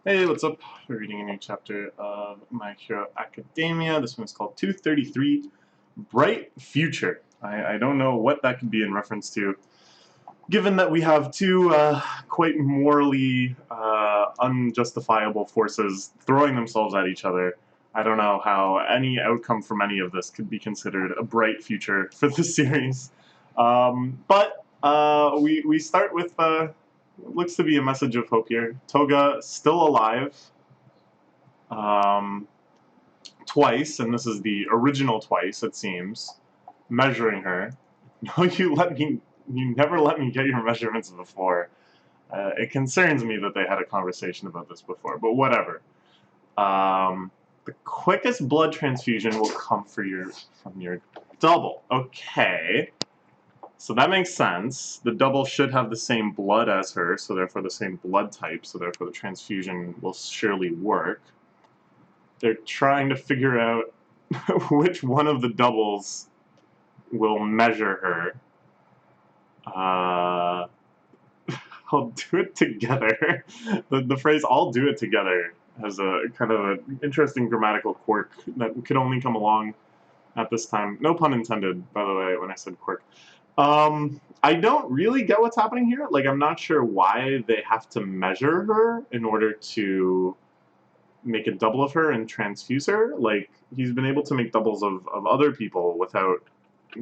Hey, what's up? We're reading a new chapter of My Hero Academia. This one is called 233, Bright Future. I don't know what that could be in reference to, given that we have two quite morally unjustifiable forces throwing themselves at each other. I don't know how any outcome from any of this could be considered a bright future for the series. But we start with looks to be a message of hope here. Toga still alive, um, twice, and this is the original twice, it seems, measuring her. No, you never let me get your measurements before. It concerns me that they had a conversation about this before, but whatever. The quickest blood transfusion will come from your double. Okay. So that makes sense. The double should have the same blood as her, so therefore the same blood type, so therefore the transfusion will surely work. They're trying to figure out which one of the doubles will measure her. I'll do it together. The phrase "I'll do it together" has a kind of an interesting grammatical quirk that could only come along at this time. No pun intended, by the way, when I said quirk. I don't really get what's happening here. Like, I'm not sure why they have to measure her in order to make a double of her and transfuse her. Like, he's been able to make doubles of other people without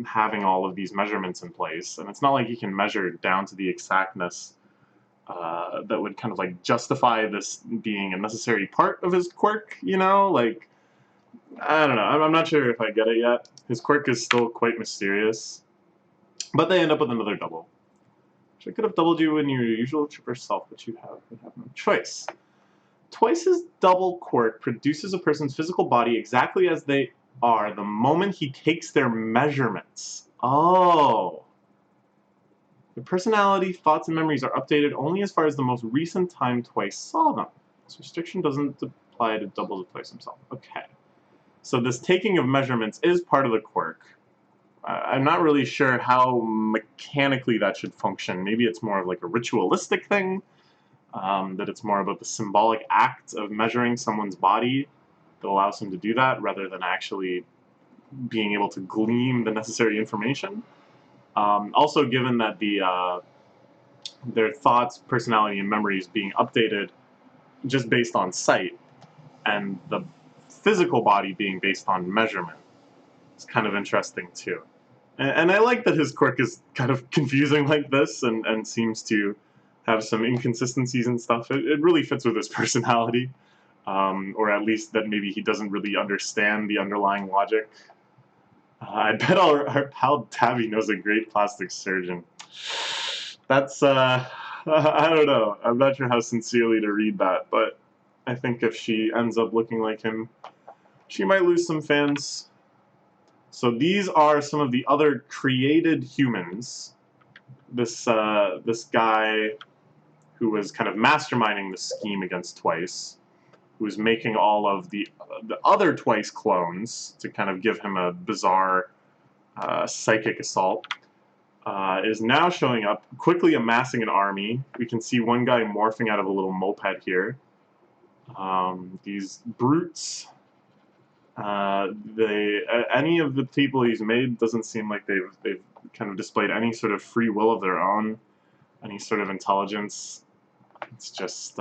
having all of these measurements in place. And it's not like he can measure down to the exactness that would kind of like justify this being a necessary part of his quirk, you know? Like, I don't know. I'm not sure if I get it yet. His quirk is still quite mysterious. But they end up with another double. Which I could have doubled you in your usual chipper self, but you have no choice. Twice's double quirk produces a person's physical body exactly as they are the moment he takes their measurements. Oh. The personality, thoughts, and memories are updated only as far as the most recent time Twice saw them. This restriction doesn't apply to doubles of Twice himself. Okay. So this taking of measurements is part of the quirk. I'm not really sure how mechanically that should function. Maybe it's more of like a ritualistic thing, that it's more about the symbolic act of measuring someone's body that allows him to do that rather than actually being able to glean the necessary information. Also, given that their thoughts, personality, and memories being updated just based on sight, and the physical body being based on measurement, it's kind of interesting too. And I like that his quirk is kind of confusing like this and seems to have some inconsistencies and stuff. It really fits with his personality, or at least that maybe he doesn't really understand the underlying logic. I bet our pal Tabby knows a great plastic surgeon. That's, I don't know. I'm not sure how sincerely to read that, but I think if she ends up looking like him, she might lose some fans. So these are some of the other created humans. This guy who was kind of masterminding the scheme against Twice, who was making all of the other Twice clones to kind of give him a bizarre psychic assault, is now showing up, quickly amassing an army. We can see one guy morphing out of a little moped here. These brutes. Any of the people he's made doesn't seem like they've kind of displayed any sort of free will of their own, any sort of intelligence. It's just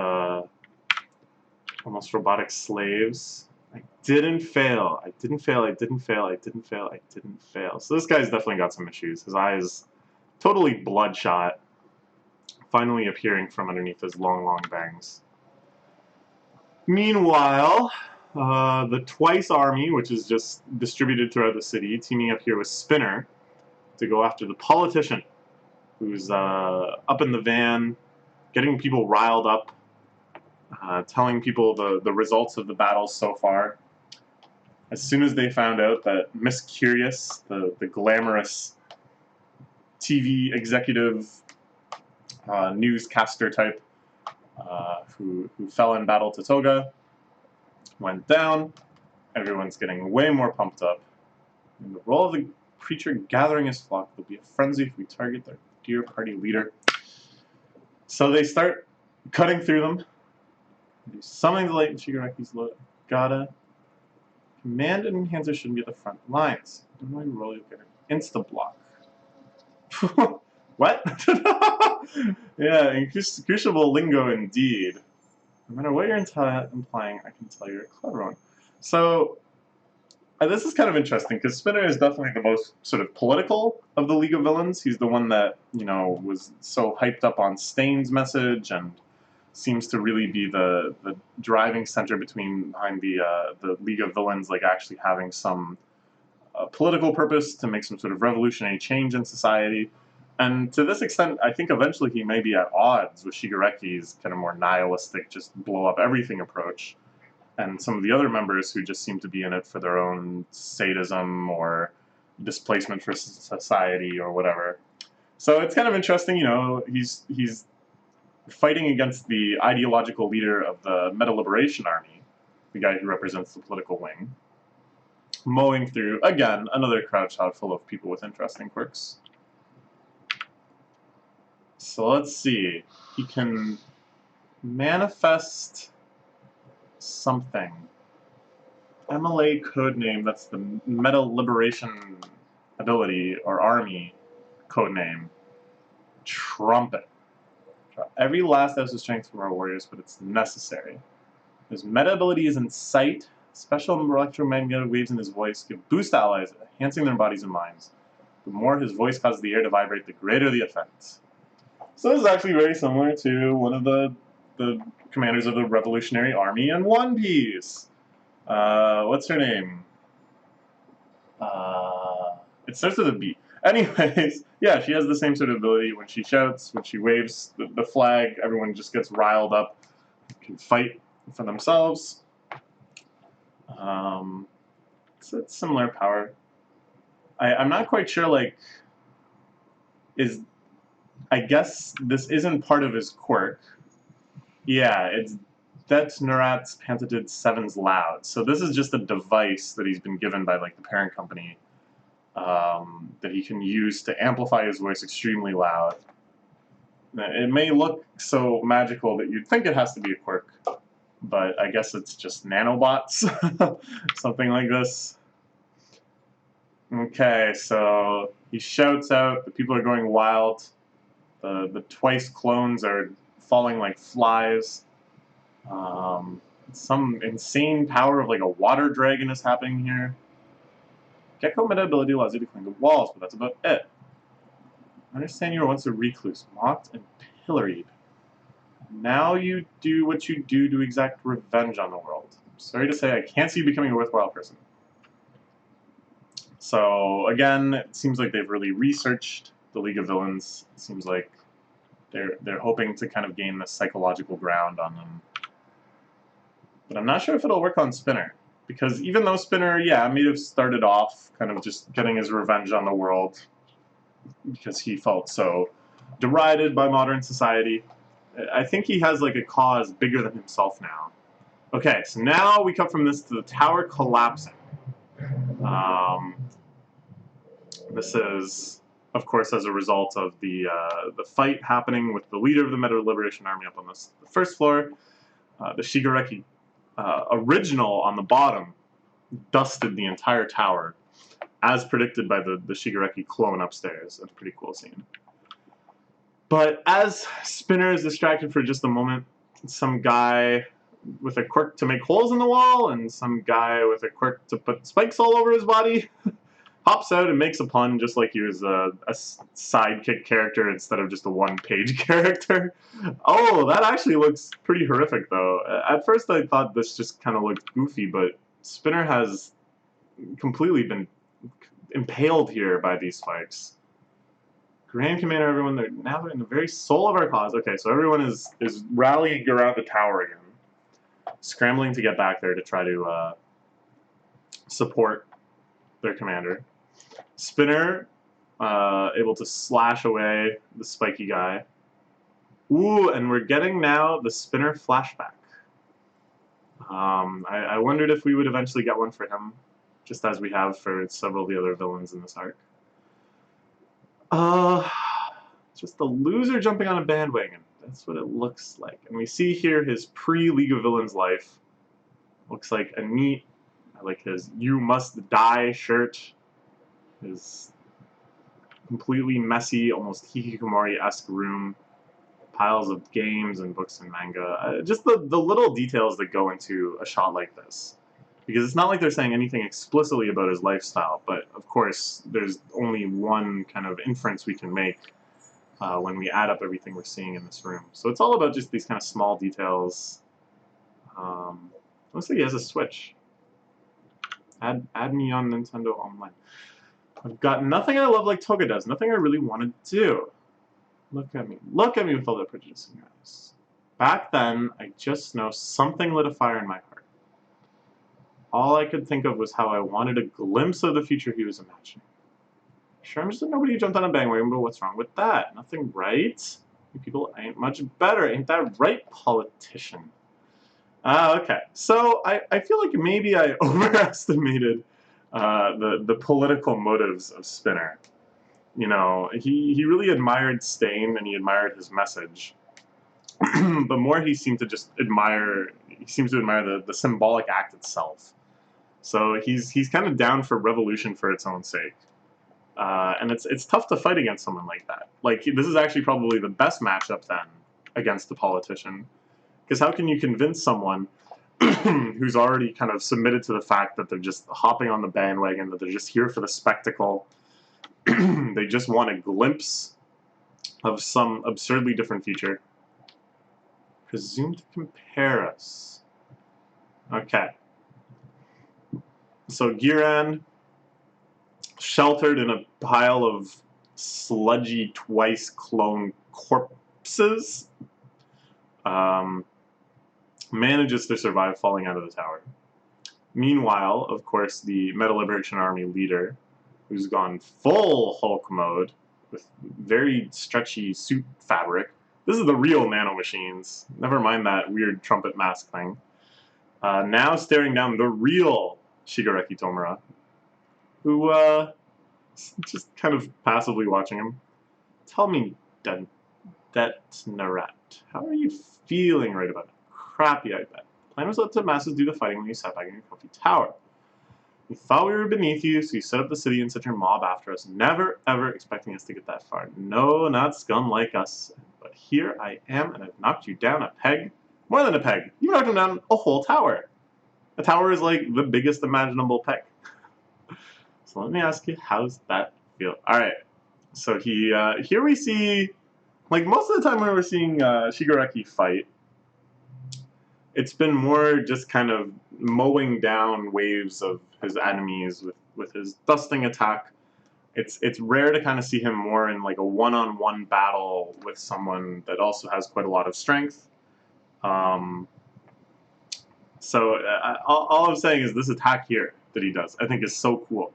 almost robotic slaves. I didn't fail. I didn't fail. I didn't fail. I didn't fail. I didn't fail. So this guy's definitely got some issues. His eyes totally bloodshot, finally appearing from underneath his long, long bangs. Meanwhile, the Twice army, which is just distributed throughout the city, teaming up here with Spinner to go after the politician, who's up in the van, getting people riled up, telling people the results of the battles so far. As soon as they found out that Miss Curious, the glamorous TV executive, newscaster type, who fell in battle to Toga, went down, everyone's getting way more pumped up. In the role of the creature gathering his flock, there'll be a frenzy if we target their dear party leader. So they start cutting through them. Summoning the light in Shigereki's Gata. Command and enhancer shouldn't be at the front lines. Don't know roll you get insta block. What? Yeah, crucible lingo indeed. No matter what you're implying, I can tell you're a clever one. So, this is kind of interesting, because Spinner is definitely the most sort of political of the League of Villains. He's the one that, you know, was so hyped up on Stain's message, and seems to really be the driving center behind the League of Villains, like actually having some political purpose to make some sort of revolutionary change in society. And to this extent, I think eventually he may be at odds with Shigereki's kind of more nihilistic, just blow up everything approach, and some of the other members who just seem to be in it for their own sadism or displacement for society or whatever. So it's kind of interesting, you know, he's fighting against the ideological leader of the Meta Liberation Army, the guy who represents the political wing, mowing through, again, another crowd shot full of people with interesting quirks. So let's see. He can manifest something. MLA codename, that's the Meta Liberation ability, or army codename. Trumpet. Every last ounce of strength from our warriors, but it's necessary. His meta ability is Incite. Special electromagnetic waves in his voice give boost to allies, enhancing their bodies and minds. The more his voice causes the air to vibrate, the greater the effect. So this is actually very similar to one of the commanders of the Revolutionary Army in One Piece. What's her name? It starts with a B. Anyways, yeah, she has the same sort of ability. When she shouts, when she waves the flag, everyone just gets riled up, can fight for themselves. It's a similar power. I'm not quite sure, like, I guess this isn't part of his quirk. Yeah, it's Det Nerat's Patented 7's Loud. So this is just a device that he's been given by, like, the parent company that he can use to amplify his voice extremely loud. It may look so magical that you'd think it has to be a quirk, but I guess it's just nanobots, something like this. Okay, so he shouts out, the people are going wild, the twice clones are falling like flies. Some insane power of like a water dragon is happening here. Gecko meta ability allows you to climb the walls, but that's about it. I understand you were once a recluse, mocked and pilloried. Now you do what you do to exact revenge on the world. Sorry to say, I can't see you becoming a worthwhile person. So, again, it seems like they've really researched the League of Villains. It seems like they're hoping to kind of gain this psychological ground on them. But I'm not sure if it'll work on Spinner. Because even though Spinner, yeah, may have started off kind of just getting his revenge on the world because he felt so derided by modern society, I think he has like a cause bigger than himself now. Okay, so now we come from this to the tower collapsing. This is, of course, as a result of the fight happening with the leader of the Meta Liberation Army up on the first floor. The Shigereki original on the bottom dusted the entire tower, as predicted by the Shigereki clone upstairs. That's a pretty cool scene. But as Spinner is distracted for just a moment, some guy with a quirk to make holes in the wall and some guy with a quirk to put spikes all over his body hops out and makes a pun just like he was a sidekick character instead of just a one-page character. Oh, that actually looks pretty horrific, though. At first I thought this just kind of looked goofy, but Spinner has completely been impaled here by these spikes. Grand Commander, everyone, they're in the very soul of our cause. Okay, so everyone is rallying around the tower again, scrambling to get back there to try to support their commander. Spinner, able to slash away the spiky guy. Ooh, and we're getting now the Spinner flashback. I wondered if we would eventually get one for him, just as we have for several of the other villains in this arc. Just the loser jumping on a bandwagon. That's what it looks like. And we see here his pre-League of Villains life. Looks like a neat, I like his "You Must Die" shirt. His completely messy, almost hikikomori-esque room. Piles of games and books and manga. Just the little details that go into a shot like this. Because it's not like they're saying anything explicitly about his lifestyle, but of course there's only one kind of inference we can make when we add up everything we're seeing in this room. So it's all about just these kind of small details. Looks like he has a Switch. Add me on Nintendo Online. I've got nothing I love like Toga does. Nothing I really want to do. Look at me. Look at me with all that prejudice in your eyes. Back then, I just know something lit a fire in my heart. All I could think of was how I wanted a glimpse of the future he was imagining. Sure, I'm just a nobody who jumped on a bandwagon, but what's wrong with that? Nothing, right? You people ain't much better, ain't that right, politician? Okay. So I feel like maybe I overestimated the political motives of Spinner. You know, he really admired Stain and he admired his message. But more he seemed to just admire, he seems to admire the symbolic act itself. So he's kind of down for revolution for its own sake. And it's tough to fight against someone like that. Like, this is actually probably the best matchup then against the politician. Because how can you convince someone who's already kind of submitted to the fact that they're just hopping on the bandwagon, that they're just here for the spectacle, they just want a glimpse of some absurdly different future? Presumed to compare us. Okay. So Giran, sheltered in a pile of sludgy twice clone corpses, manages to survive falling out of the tower. Meanwhile, of course, the Metal Liberation Army leader, who's gone full Hulk mode with very stretchy suit fabric. This is the real nanomachines. Never mind that weird trumpet mask thing. Now staring down the real Shigaraki Tomura, who just kind of passively watching him. Tell me, Detnarat, how are you feeling right about it? Crappy, I bet. The plan was let the masses do the fighting when you sat back in your comfy tower. We thought we were beneath you, so you set up the city and sent your mob after us, never, ever expecting us to get that far. No, not scum like us. But here I am, and I've knocked you down a peg. More than a peg. You knocked him down a whole tower. A tower is like the biggest imaginable peg. So let me ask you, how's that feel? Alright, so here we see, like most of the time when we're seeing Shigaraki fight, it's been more just kind of mowing down waves of his enemies with his dusting attack. It's rare to kind of see him more in like a one-on-one battle with someone that also has quite a lot of strength. So all I'm saying is this attack here that he does, I think is so cool.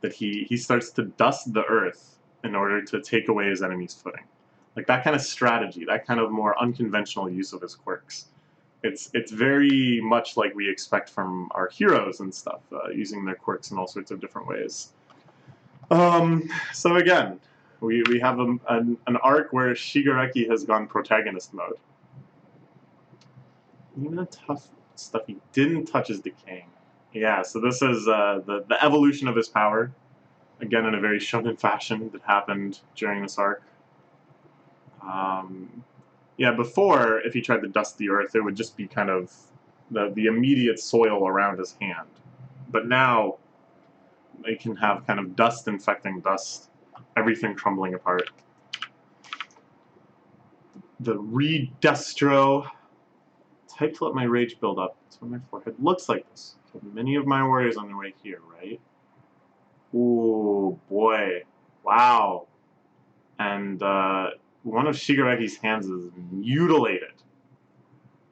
That he starts to dust the earth in order to take away his enemy's footing. Like that kind of strategy, that kind of more unconventional use of his quirks. It's very much like we expect from our heroes and stuff, using their quirks in all sorts of different ways. So again, we have an arc where Shigaraki has gone protagonist mode. Even the tough stuff he didn't touch is decaying. Yeah, so this is the evolution of his power, again in a very shonen fashion that happened during this arc. Yeah, before, if he tried to dust the earth, it would just be kind of the immediate soil around his hand. But now, they can have kind of dust infecting dust, everything crumbling apart. The Redustro. Type to let my rage build up. That's why my forehead looks like this. Many of my warriors on their way here, right? Ooh, boy. Wow. And one of Shigaraki's hands is mutilated.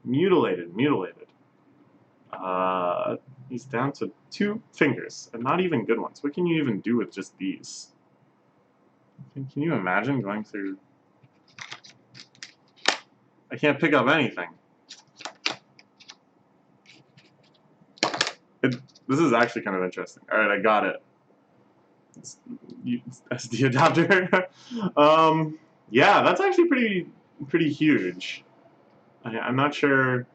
Mutilated. He's down to 2 fingers, and not even good ones. What can you even do with just these? Can you imagine going through... I can't pick up anything. This is actually kind of interesting. Alright, I got it. It's SD adapter. Yeah, that's actually pretty pretty huge. I'm not sure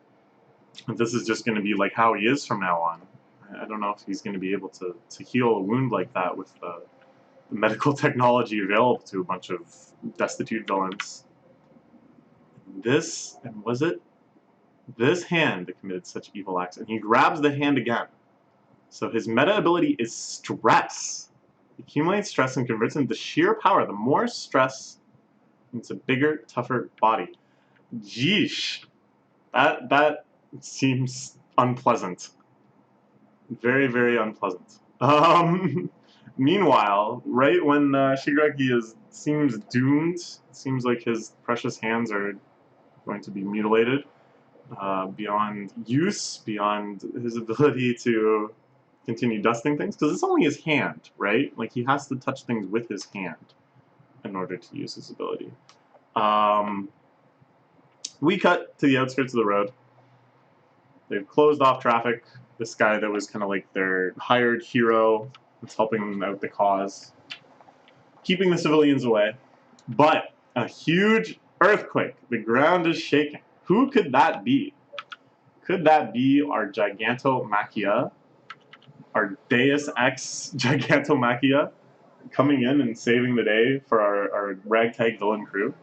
if this is just going to be like how he is from now on. I don't know if he's going to be able to heal a wound like that with the medical technology available to a bunch of destitute villains. This, and was it this hand that committed such evil acts? And he grabs the hand again. So his meta ability is stress. He accumulates stress and converts it into sheer power. The more stress, it's a bigger, tougher body. Yeesh. That seems unpleasant. Very, very unpleasant. Meanwhile, right when Shigaraki seems doomed, seems like his precious hands are going to be mutilated beyond use, beyond his ability to continue dusting things, because it's only his hand, right? Like, he has to touch things with his hand in order to use his ability. We cut to the outskirts of the road. They've closed off traffic. This guy that was kind of like their hired hero that's helping them out the cause, keeping the civilians away. But a huge earthquake. The ground is shaking. Who could that be? Could that be our Gigantomachia? Our Deus Ex Gigantomachia coming in and saving the day for our ragtag villain crew?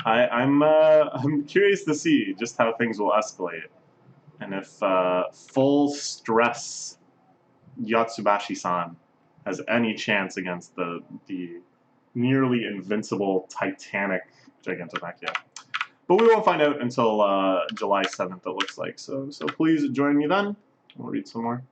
I'm curious to see just how things will escalate, and if full stress Yatsubashi-san has any chance against the nearly invincible Titanic Gigantomachia. But we won't find out until July 7th, it looks like. So please join me then. We'll read some more.